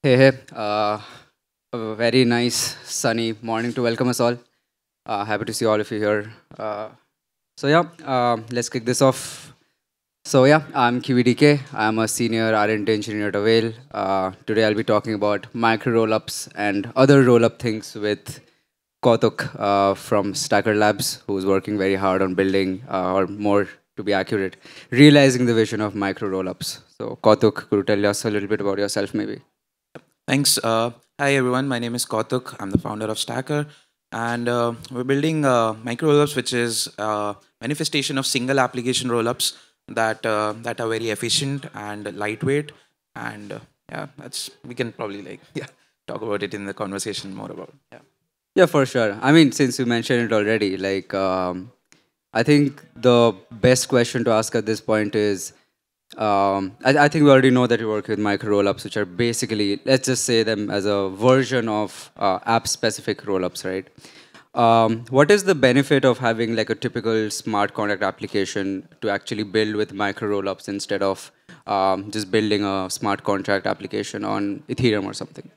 Hey, hey. A very nice sunny morning to welcome us all. Happy to see all of you here. Let's kick this off. I'm QEDK. I'm a senior R&D engineer at Avail. Today I'll be talking about micro-rollups and other roll-up things with Kautuk from Stackr Labs, who's working very hard on building, or more to be accurate, realizing the vision of micro-rollups. So Kautuk, could you tell us a little bit about yourself maybe? Thanks. Hi, everyone. My name is Kautuk. I'm the founder of Stackr. And we're building micro-rollups, which is manifestation of single application rollups that are very efficient and lightweight. And yeah, we can probably talk about it in the conversation more about. Yeah. Yeah, for sure. I mean, since you mentioned it already, I think the best question to ask at this point is, I think we already know that you work with micro rollups, which are basically, let's just say them as a version of app-specific rollups, right? What is the benefit of having like a typical smart contract application to actually build with micro rollups instead of just building a smart contract application on Ethereum or something?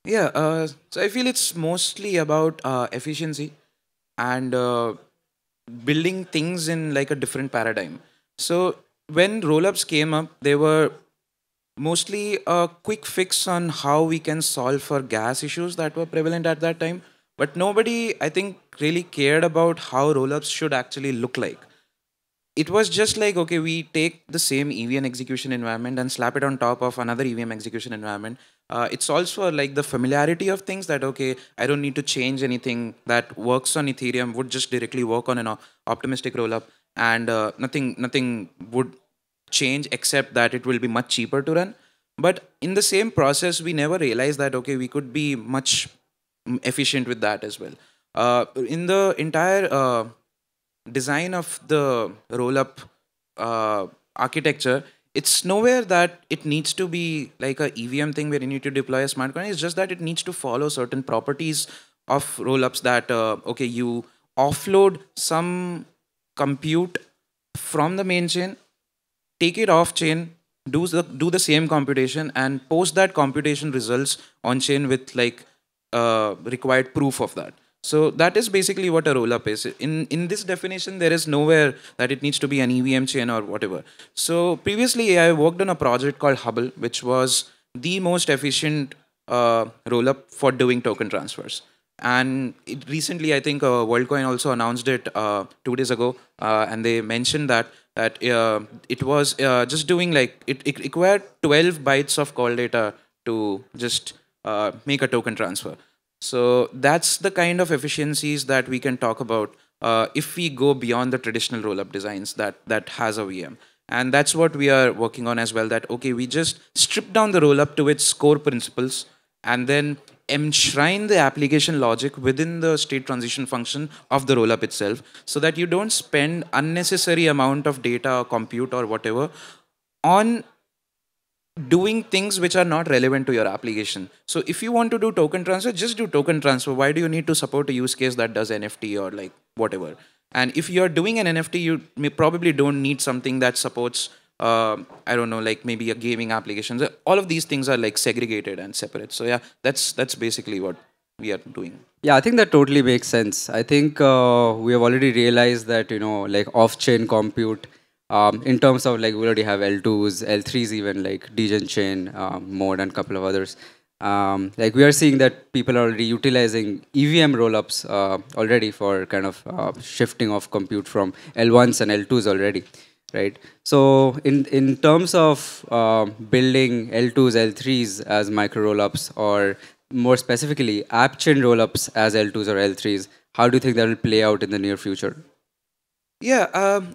Yeah. So I feel it's mostly about efficiency and building things in like a different paradigm. So when rollups came up, they were mostly a quick fix on how we can solve for gas issues that were prevalent at that time. But nobody, I think, really cared about how rollups should actually look like. It was just like, okay, we take the same EVM execution environment and slap it on top of another EVM execution environment. It's also like the familiarity of things that, okay, I don't need to change anything that works on Ethereum would just directly work on an optimistic rollup, and nothing would change except that it will be much cheaper to run. But in the same process, we never realized that, okay, we could be much efficient with that as well. In the entire design of the roll-up architecture, it's nowhere that it needs to be like a EVM thing where you need to deploy a smart contract. It's just that it needs to follow certain properties of roll-ups that, okay, you offload some compute from the main chain, take it off chain, do the same computation, and post that computation results on chain with like required proof of that. So that is basically what a rollup is. In this definition, there is nowhere that it needs to be an EVM chain or whatever. So previously, I worked on a project called Hubble, which was the most efficient rollup for doing token transfers. And recently, I think WorldCoin also announced it 2 days ago, and they mentioned that it was just doing like it required 12 bytes of call data to just make a token transfer. So that's the kind of efficiencies that we can talk about if we go beyond the traditional rollup designs that has a VM. And that's what we are working on as well. That okay, we just strip down the rollup to its core principles and then enshrine the application logic within the state transition function of the rollup itself, so that you don't spend unnecessary amount of data or compute or whatever on doing things which are not relevant to your application. So if you want to do token transfer, just do token transfer. Why do you need to support a use case that does NFT or like whatever? And if you're doing an NFT, you probably don't need something that supports I don't know, like maybe a gaming application. So all of these things are like segregated and separate. So yeah, that's basically what we are doing. Yeah, I think that totally makes sense. I think we have already realized that, like off-chain compute, in terms of like we already have L2s, L3s even, like degen chain mode and a couple of others. Like we are seeing that people are already utilizing EVM rollups already for kind of shifting of compute from L1s and L2s already, right? So in terms of building L2s, L3s as micro rollups, or more specifically, app chain rollups as L2s or L3s, how do you think that will play out in the near future? Yeah.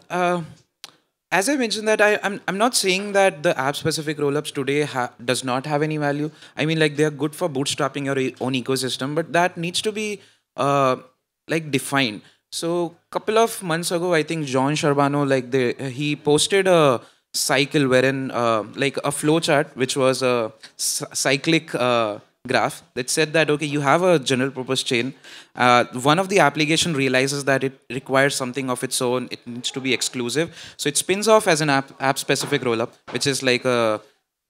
As I mentioned that I'm not saying that the app specific rollups today does not have any value. I mean, like they are good for bootstrapping your own ecosystem, but that needs to be like defined. So couple of months ago, I think John Charbonneau, he posted a cycle wherein like a flow chart which was a cyclic graph that said that okay, you have a general purpose chain. One of the application realizes that it requires something of its own, it needs to be exclusive, so it spins off as an app specific rollup, which is like a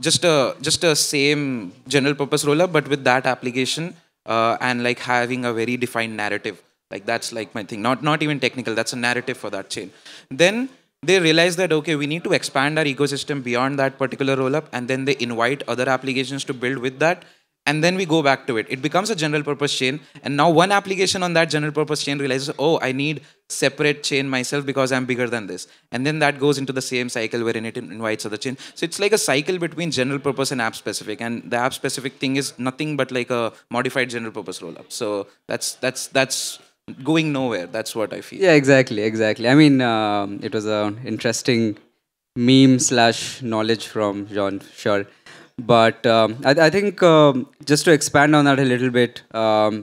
just a same general purpose rollup, but with that application, and like having a very defined narrative. Like that's like my thing. Not even technical. That's a narrative for that chain. Then they realize that okay, we need to expand our ecosystem beyond that particular rollup, and then they invite other applications to build with that, and then we go back to it. It becomes a general purpose chain, and now one application on that general purpose chain realizes, oh, I need separate chain myself because I'm bigger than this, and then that goes into the same cycle wherein it invites other chain. So it's like a cycle between general purpose and app specific, and the app specific thing is nothing but like a modified general purpose rollup. So that's going nowhere. That's what I feel. Yeah, exactly, exactly. I mean, it was an interesting meme slash knowledge from John, sure. But I think just to expand on that a little bit,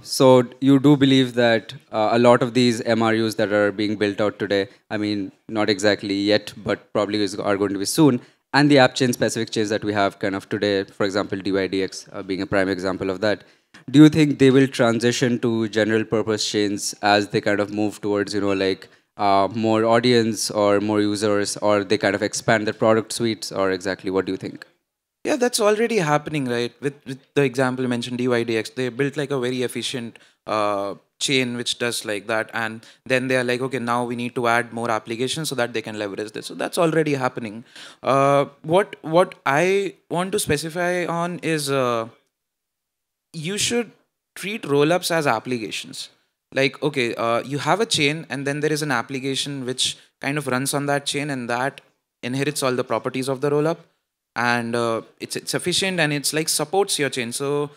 so you do believe that a lot of these MRUs that are being built out today, I mean, not exactly yet, but probably are going to be soon, and the app chain specific chains that we have kind of today, for example, DYDX being a prime example of that. Do you think they will transition to general purpose chains as they kind of move towards, like more audience or more users, or they kind of expand their product suites, or exactly what do you think? Yeah, that's already happening, right? With the example you mentioned, DYDX, they built like a very efficient chain which does like that, and then they are like, okay, now we need to add more applications so that they can leverage this. So that's already happening. What I want to specify on is you should treat rollups as applications. Like, okay, you have a chain, and then there is an application which kind of runs on that chain, and that inherits all the properties of the rollup, and it's efficient and it's like supports your chain. So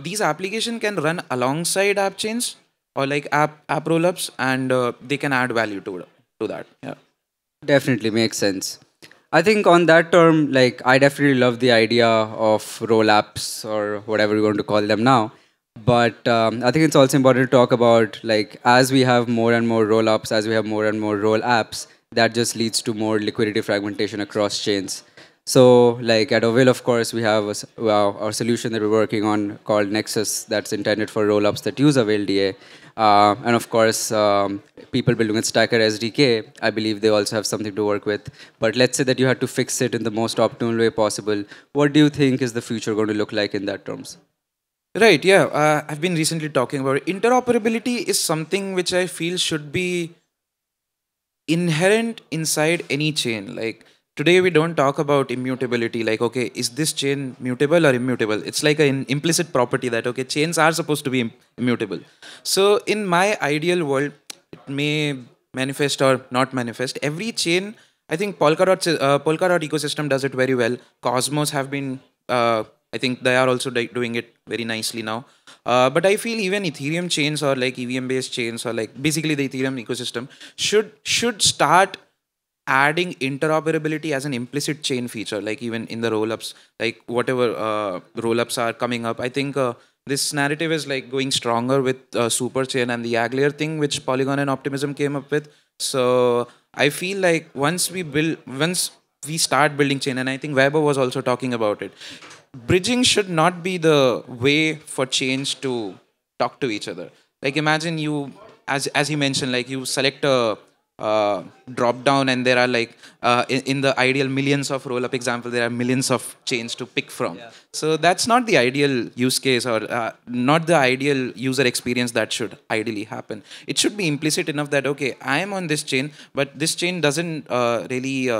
these application can run alongside app chains or like app rollups, and they can add value to that. Yeah. Definitely makes sense. I think on that term, like I definitely love the idea of roll apps or whatever we want to call them now. But I think it's also important to talk about like as we have more and more roll ups, as we have more and more roll apps, that just leads to more liquidity fragmentation across chains. So, like at Avail, of course, we have our solution that we're working on called Nexus that's intended for rollups that use Avail DA. And of course, people building with Stackr SDK, I believe they also have something to work with. But let's say that you had to fix it in the most optimal way possible. What do you think is the future going to look like in that terms? Right. Yeah. I've been recently talking about it. Interoperability is something which I feel should be inherent inside any chain. Like today we don't talk about immutability, like okay, is this chain mutable or immutable? It's like an implicit property that okay, chains are supposed to be immutable. So in my ideal world, it may manifest or not manifest. Every chain, I think Polkadot ecosystem does it very well. Cosmos have been I think they are also doing it very nicely now. But I feel even Ethereum chains or like EVM based chains or like basically the Ethereum ecosystem should start adding interoperability as an implicit chain feature, like even in the rollups, like whatever rollups are coming up. I think this narrative is like going stronger with super chain and the Aglier thing, which Polygon and Optimism came up with. So I feel like once we start building chain, and I think Weber was also talking about it, bridging should not be the way for change to talk to each other. Like imagine you, as you mentioned, like you select a drop down, and there are like in the ideal millions of roll up example, there are millions of chains to pick from. Yeah. So that's not the ideal use case, or not the ideal user experience that should ideally happen. It should be implicit enough that okay, I am on this chain, but this chain doesn't really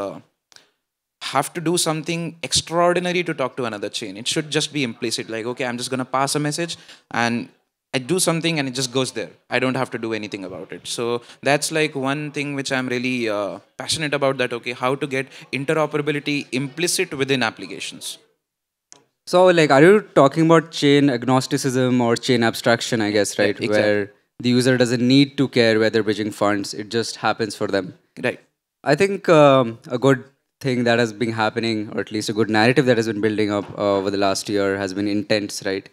have to do something extraordinary to talk to another chain. It should just be implicit, like okay, I'm just going to pass a message and I do something and it just goes there. I don't have to do anything about it. So that's like one thing which I'm really passionate about, that okay, how to get interoperability implicit within applications. So, like, are you talking about chain agnosticism or chain abstraction, I guess, Yeah, right? exactly. Where the user doesn't need to care whether bridging funds, it just happens for them. Right. I think a good thing that has been happening, or at least a good narrative that has been building up over the last year, has been intents, right?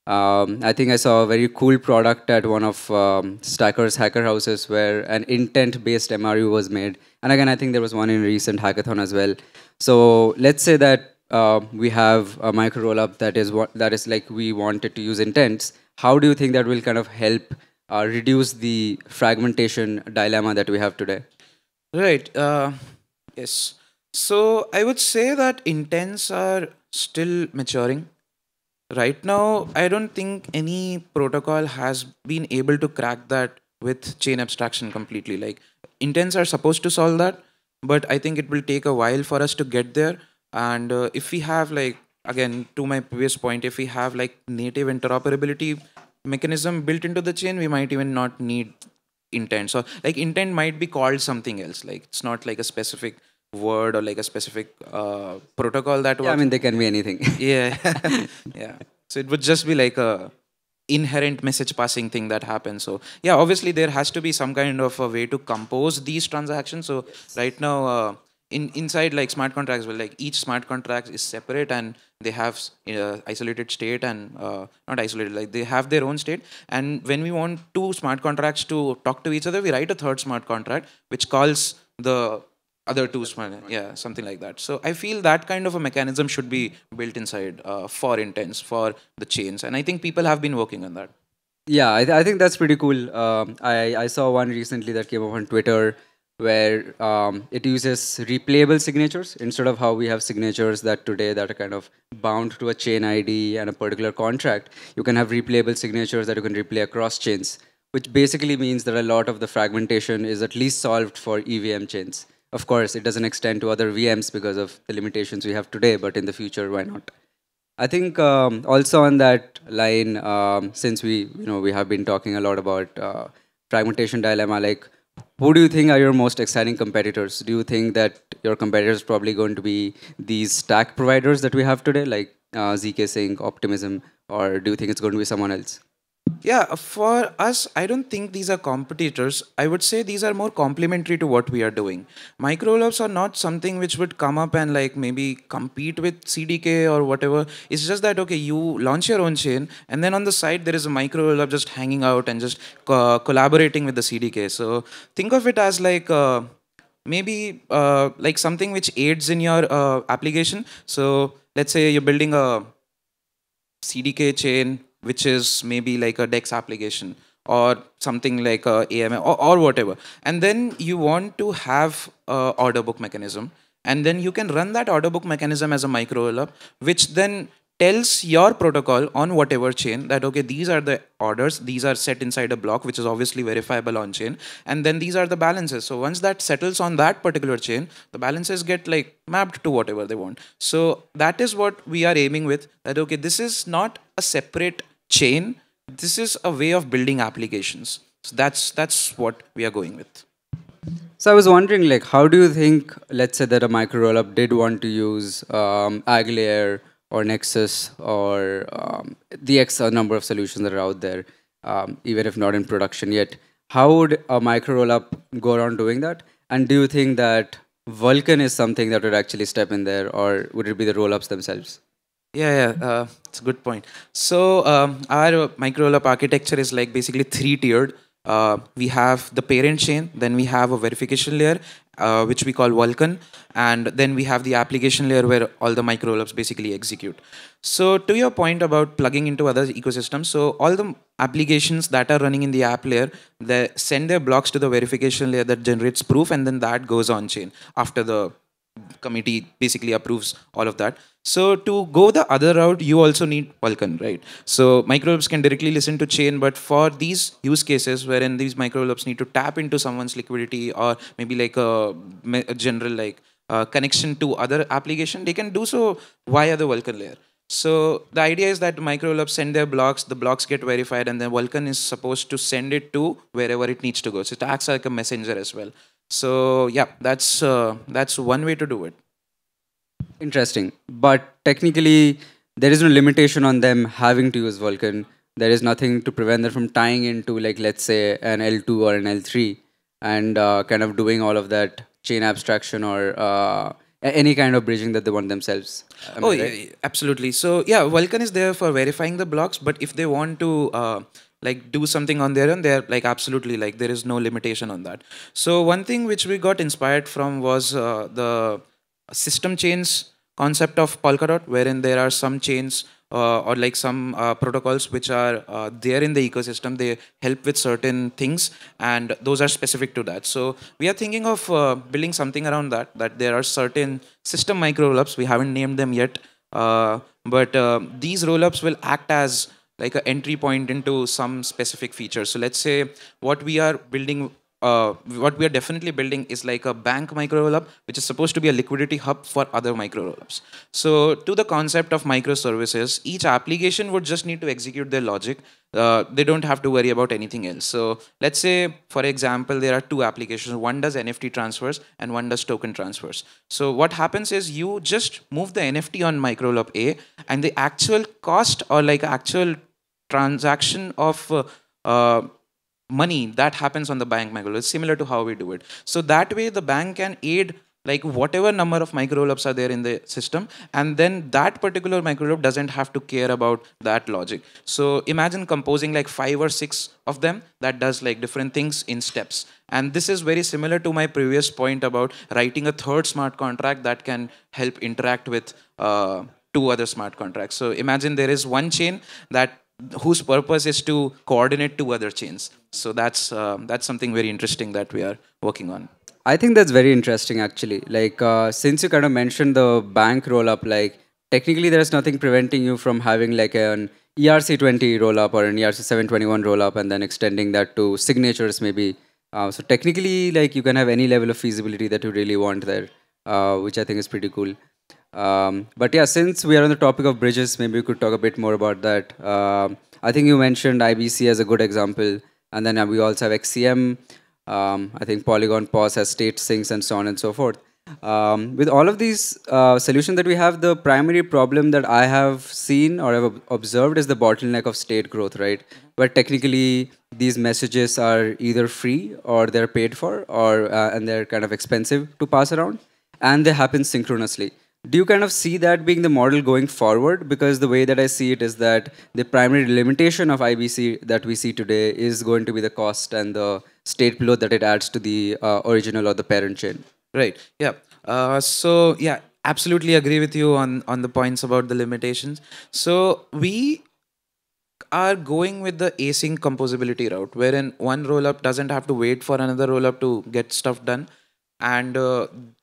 I think I saw a very cool product at one of Stackr's hacker houses where an intent-based MRU was made. And again, I think there was one in a recent hackathon as well. So let's say that we have a micro-rollup that is like we wanted to use intents. How do you think that will kind of help reduce the fragmentation dilemma that we have today? Right. Yes. So I would say that intents are still maturing. Right now, I don't think any protocol has been able to crack that with chain abstraction completely. Like intents are supposed to solve that, but I think it will take a while for us to get there. And if we have like, again, to my previous point, if we have like native interoperability mechanism built into the chain, we might even not need intent. So like intent might be called something else. Like it's not like a specific word or like a specific protocol that Yeah, I works. mean, they can be anything. Yeah. Yeah. So it would just be like a inherent message passing thing that happens. So yeah, obviously there has to be some kind of a way to compose these transactions. So right now, inside like smart contracts, well, like each smart contract is separate and they have isolated state and not isolated, like they have their own state. And when we want two smart contracts to talk to each other, we write a third smart contract which calls the other two smart, yeah, something like that. So I feel that kind of a mechanism should be built inside for intents for the chains, and I think people have been working on that. Yeah, I think that's pretty cool. I saw one recently that came up on Twitter where it uses replayable signatures instead of how we have signatures that today that are kind of bound to a chain ID and a particular contract. You can have replayable signatures that you can replay across chains, which basically means that a lot of the fragmentation is at least solved for EVM chains. Of course, it doesn't extend to other VMs because of the limitations we have today, but in the future, why not? I think also on that line, since we have been talking a lot about fragmentation dilemma, like who do you think are your most exciting competitors? Do you think that your competitors probably going to be these stack providers that we have today, like ZK Sync, Optimism, or do you think it's going to be someone else? Yeah, for us, I don't think these are competitors. I would say these are more complementary to what we are doing. Micro-Rollups are not something which would come up and like maybe compete with CDK or whatever. It's just that, okay, you launch your own chain and then on the side there is a micro-rollup just hanging out and just collaborating with the CDK. So think of it as like maybe like something which aids in your application. So let's say you're building a CDK chain, which is maybe like a DEX application or something like a AMA or whatever. And then you want to have a order book mechanism. And then you can run that order book mechanism as a micro rollup, which then tells your protocol on whatever chain that, okay, these are the orders, these are set inside a block, which is obviously verifiable on chain. And then these are the balances. So once that settles on that particular chain, the balances get like mapped to whatever they want. So that is what we are aiming with, that, okay, this is not a separate chain. This is a way of building applications. So that's what we are going with. So I was wondering, like, how do you think, let's say that a micro rollup did want to use Aglair or Nexus or the X number of solutions that are out there, even if not in production yet, how would a micro rollup go around doing that? And do you think that Vulkan is something that would actually step in there, or would it be the rollups themselves? Yeah, it's a good point. So our micro-rollup architecture is like basically three-tiered. We have the parent chain, then we have a verification layer, which we call Vulkan, and then we have the application layer where all the micro-rollups basically execute. So to your point about plugging into other ecosystems, so all the applications that are running in the app layer, they send their blocks to the verification layer that generates proof, and then that goes on chain after the committee basically approves all of that. So to go the other route, you also need Vulkan, right? So microloops can directly listen to chain, but for these use cases wherein these microloops need to tap into someone's liquidity or maybe like a general like connection to other application, they can do so via the Vulkan layer. So the idea is that microloops send their blocks, the blocks get verified, and then Vulkan is supposed to send it to wherever it needs to go. So it acts like a messenger as well. So yeah, that's one way to do it. Interesting. But technically, there is no limitation on them having to use Vulkan. There is nothing to prevent them from tying into, like, let's say, an L2 or an L3 and kind of doing all of that chain abstraction or any kind of bridging that they want themselves. Am Oh I yeah, right? yeah, absolutely. So yeah, Vulkan is there for verifying the blocks, but if they want to like do something on their own, they're like absolutely like there is no limitation on that. So one thing which we got inspired from was the system chains concept of Polkadot, wherein there are some chains or like some protocols which are there in the ecosystem. They help with certain things, and those are specific to that. So we are thinking of building something around that. That there are certain system micro rollups. We haven't named them yet, but these rollups will act as like an entry point into some specific features. So let's say what we are building, what we are definitely building is like a bank micro rollup, which is supposed to be a liquidity hub for other micro rollups. So to the concept of microservices, each application would just need to execute their logic. They don't have to worry about anything else. So let's say, for example, there are two applications. One does NFT transfers and one does token transfers. So what happens is you just move the NFT on microlop A, and the actual cost or like actual transaction of money that happens on the bank microlop is similar to how we do it. So that way the bank can aid like whatever number of microloops are there in the system, and then that particular microloop doesn't have to care about that logic. So imagine composing like 5 or 6 of them that does like different things in steps. And this is very similar to my previous point about writing a third smart contract that can help interact with two other smart contracts. So imagine there is one chain that whose purpose is to coordinate two other chains. So that's something very interesting that we are working on. I think that's very interesting actually. Like since you kind of mentioned the bank roll up, like technically there's nothing preventing you from having like an ERC20 roll up or an ERC721 roll up and then extending that to signatures maybe. So technically like you can have any level of feasibility that you really want there, which I think is pretty cool. But yeah, since we are on the topic of bridges, maybe we could talk a bit more about that. I think you mentioned IBC as a good example, and then we also have XCM. I think Polygon POS has state sinks and so on and so forth. With all of these solutions that we have, the primary problem that I have seen or have observed is the bottleneck of state growth, right? Where technically these messages are either free or they're paid for, or and they're kind of expensive to pass around, and they happen synchronously. Do you kind of see that being the model going forward? Because the way that I see it is that the primary limitation of IBC that we see today is going to be the cost and the state load that it adds to the original or the parent chain. Right. Yeah. So yeah, absolutely agree with you on the points about the limitations. So we are going with the async composability route, wherein one rollup doesn't have to wait for another rollup to get stuff done. And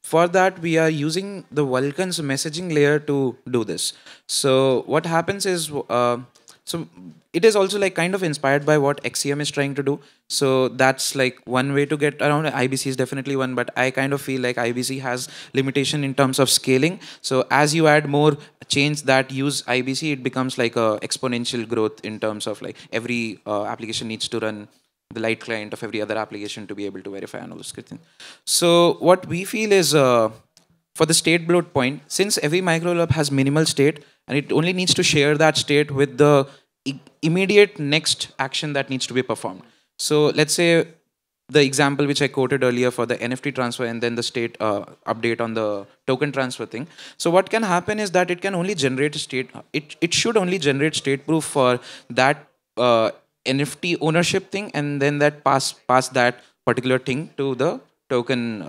for that, we are using the Vulkan's messaging layer to do this. So what happens is, so it is also like kind of inspired by what XCM is trying to do. So that's like one way to get around. IBC is definitely one, but I kind of feel like IBC has limitation in terms of scaling. So as you add more chains that use IBC, it becomes like a exponential growth in terms of like every application needs to run the light client of every other application to be able to verify and all those good things. So what we feel is for the state bloat point, since every microlab has minimal state and it only needs to share that state with the immediate next action that needs to be performed. So let's say the example which I quoted earlier for the NFT transfer and then the state update on the token transfer thing. So what can happen is that it can only generate state, it should only generate state proof for that NFT ownership thing, and then that pass that particular thing to the token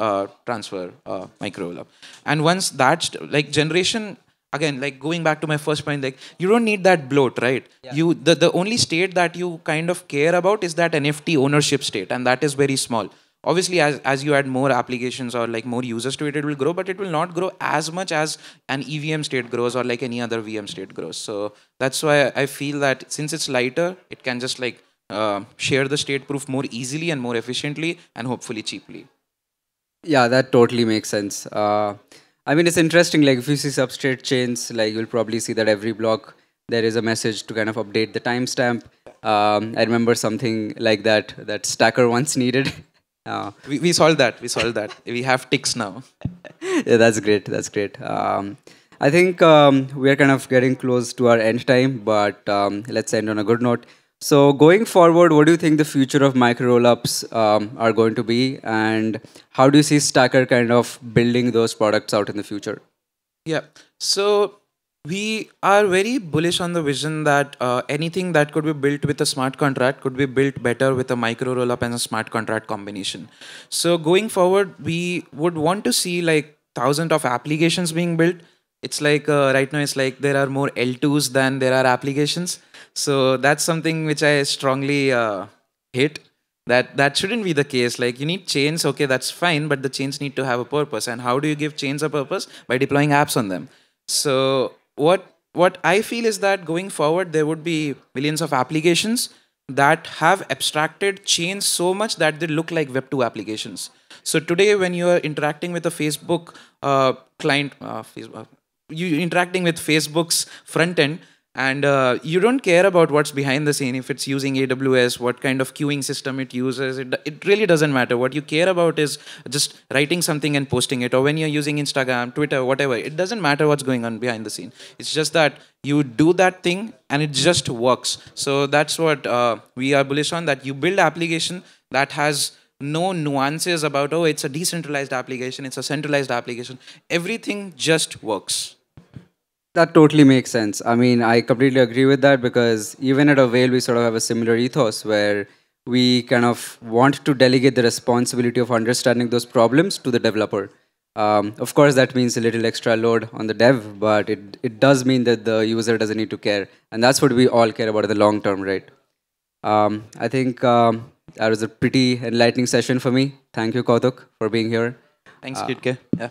transfer micro. And once that's like generation, again, like going back to my first point, like you don't need that bloat, right? Yeah. You the only state that you kind of care about is that NFT ownership state, and that is very small. Obviously, as you add more applications or like more users to it, it will grow, but it will not grow as much as an EVM state grows or like any other VM state grows. So that's why I feel that since it's lighter, it can just like share the state proof more easily and more efficiently and hopefully cheaply. Yeah, that totally makes sense. I mean, it's interesting. Like if you see substrate chains, like you'll probably see that every block there is a message to kind of update the timestamp. I remember something like that Stackr once needed. We solved that. We solved that. We have ticks now. Yeah, that's great. That's great. I think we are kind of getting close to our end time, but let's end on a good note. So going forward, what do you think the future of micro rollups are going to be, and how do you see Stackr kind of building those products out in the future? Yeah. So we are very bullish on the vision that anything that could be built with a smart contract could be built better with a micro rollup and a smart contract combination. So going forward, we would want to see like thousands of applications being built It's like right now it's like there are more L2s than there are applications. So that's something which I strongly hate. That shouldn't be the case. Like you need chains, okay, that's fine, but the chains need to have a purpose. And how do you give chains a purpose? By deploying apps on them. So what I feel is that going forward there would be millions of applications that have abstracted chains so much that they look like Web 2 applications. So today, when you are interacting with a Facebook client, Facebook, you interacting with Facebook's front end, and you don't care about what's behind the scene, if it's using AWS, what kind of queuing system it uses. It really doesn't matter. What you care about is just writing something and posting it, or when you're using Instagram, Twitter, whatever. It doesn't matter what's going on behind the scene. It's just that you do that thing and it just works. So that's what we are bullish on, that you build application that has no nuances about, oh, it's a decentralized application, it's a centralized application. Everything just works. That totally makes sense. I mean, I completely agree with that because even at Avail, we sort of have a similar ethos where we kind of want to delegate the responsibility of understanding those problems to the developer. Of course, that means a little extra load on the dev, but it does mean that the user doesn't need to care. And that's what we all care about in the long term, right? I think that was a pretty enlightening session for me. Thank you, Kautuk, for being here. Thanks, Uh, Kitke. Yeah.